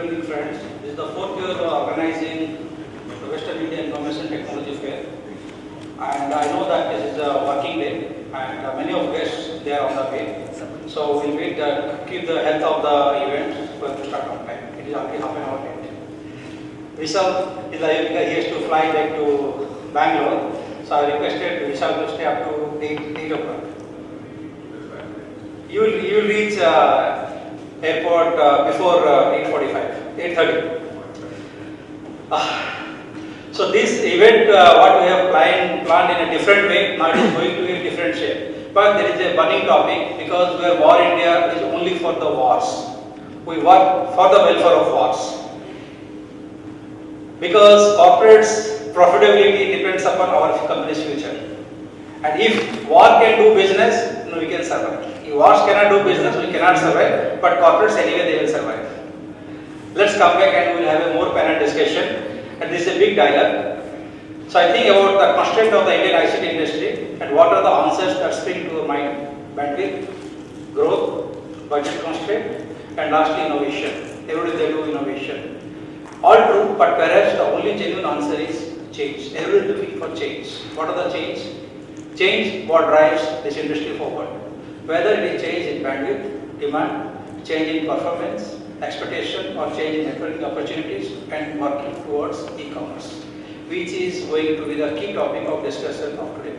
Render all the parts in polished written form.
evening, friends. This is the fourth year organizing the Western India Information Technology Fair, and I know that this is a working day, and many of guests they are on the way. So we'll wait keep the health of the event going to start on time. It is already half an hour late. Vishal is he has to fly back to Bangalore, so I requested Vishal to stay up to 8 o'clock. You will reach airport before 8:45, 8:30. So this event, what we have planned in a different way, now it is going to be a different shape. But there is a burning topic because where War India is only for the wars. We work for the welfare of wars. Because corporates' profitability depends upon our company's future. And if war can do business, we can survive. If wars cannot do business, we cannot survive. But corporates anyway they will survive. Let's come back and we will have a more panel discussion. And this is a big dialogue. So I think about the constraint of the Indian ICT industry and what are the answers that spring to your mind. Bandwidth, growth, budget constraint, and lastly innovation. Every day they do innovation. All true, but perhaps the only genuine answer is change. Everyone looking for change. What are the change? Change what drives this industry forward. Whether it is change in bandwidth, demand, change in performance, expectation, or change in networking opportunities, and working towards e-commerce, which is going to be the key topic of discussion of today.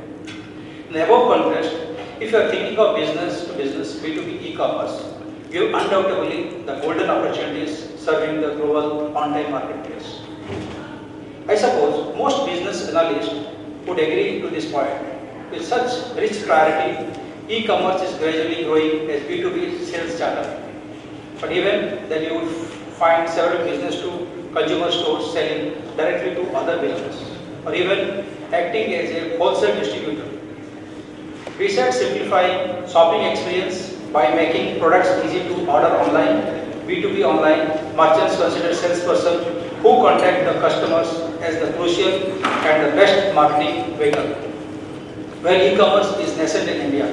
In the above context, if you are thinking of business to business, B2B e-commerce, you undoubtedly the golden opportunities serving the global on-time marketplace. I suppose most business analysts would agree to this point. With such rich clarity, e-commerce is gradually growing as B2B sales channel. But even then you would find several business to consumer stores selling directly to other business or even acting as a wholesale distributor. Besides simplifying shopping experience by making products easy to order online, B2B online, merchants consider salesperson who contact the customers as the crucial and the best marketing vehicle. Well, e-commerce is nascent in India,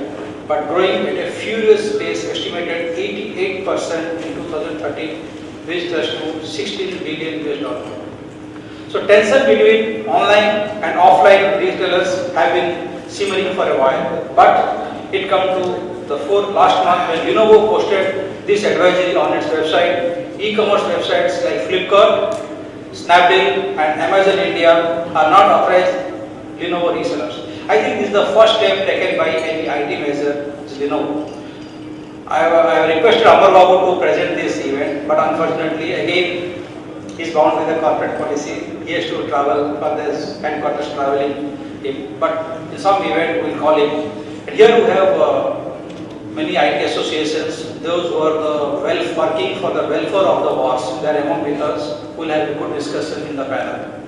but growing at a furious pace, estimated 88% in 2013, reached us to $16 billion. So tension between online and offline retailers have been simmering for a while, but it come to the fore last month when Lenovo posted this advisory on its website. E-commerce websites like Flipkart, Snapdeal, and Amazon India are not authorized Lenovo resellers. I think this is the first step taken by any IT major, Lenovo. I have requested Amar Babu to present this event, but unfortunately, again, he is bound with the corporate policy. He has to travel for this headquarters traveling. But in some event, we will call him. And here we have many IT associations, those who are working for the welfare of the wars. They are among with us. We will have a good discussion in the panel.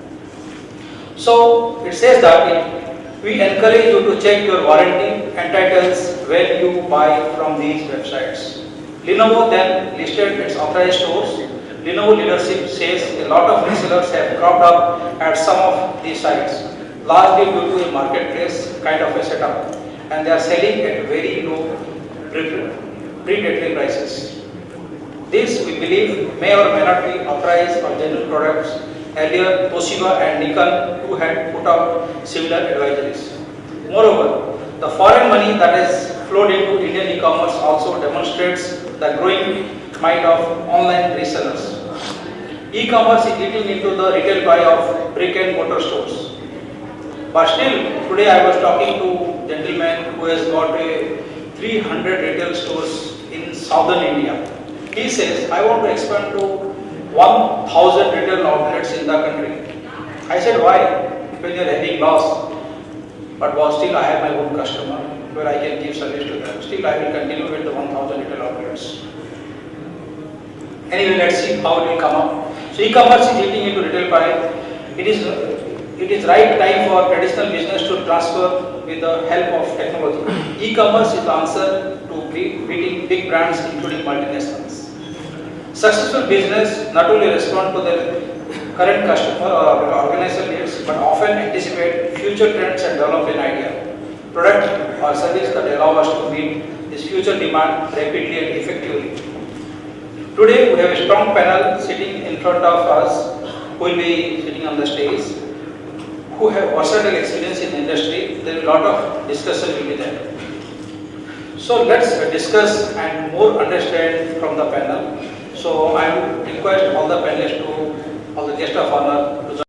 So it says that we encourage you to check your warranty and titles when you buy from these websites. Lenovo then listed its authorized stores. Lenovo leadership says a lot of resellers have cropped up at some of these sites, largely due to a marketplace kind of a setup, and they are selling at very low predatory prices. This, we believe, may or may not be authorized or genuine products. Earlier, Toshiba and Nikon too had put out similar advisories. Moreover, the foreign money that has flowed into Indian e-commerce also demonstrates the growing might of online resellers. E-commerce is eating into the retail pie of brick and mortar stores. But still, today I was talking to a gentleman who has got a 300 retail stores in southern India. He says, I want to expand to 1,000 retail outlets in the country. I said, why? When you are having loss. But still I have my own customer where I can give service to them. Still I will continue with the 1,000 retail outlets. Anyway, let's see how it will come up. So e-commerce is eating into retail pie. It is right time for traditional business to transfer with the help of technology. E-commerce is the answer to beating big brands including multinationals. Successful business not only respond to their current customer or organizational needs, but often anticipate future trends and develop an idea, product or service that allow us to meet this future demand rapidly and effectively. Today we have a strong panel sitting in front of us who will be sitting on the stage, who have versatile experience in industry. There is a lot of discussion will be there. So let's discuss and more understand from the panel. So I would request all the panelists to, all the guests of honor to join.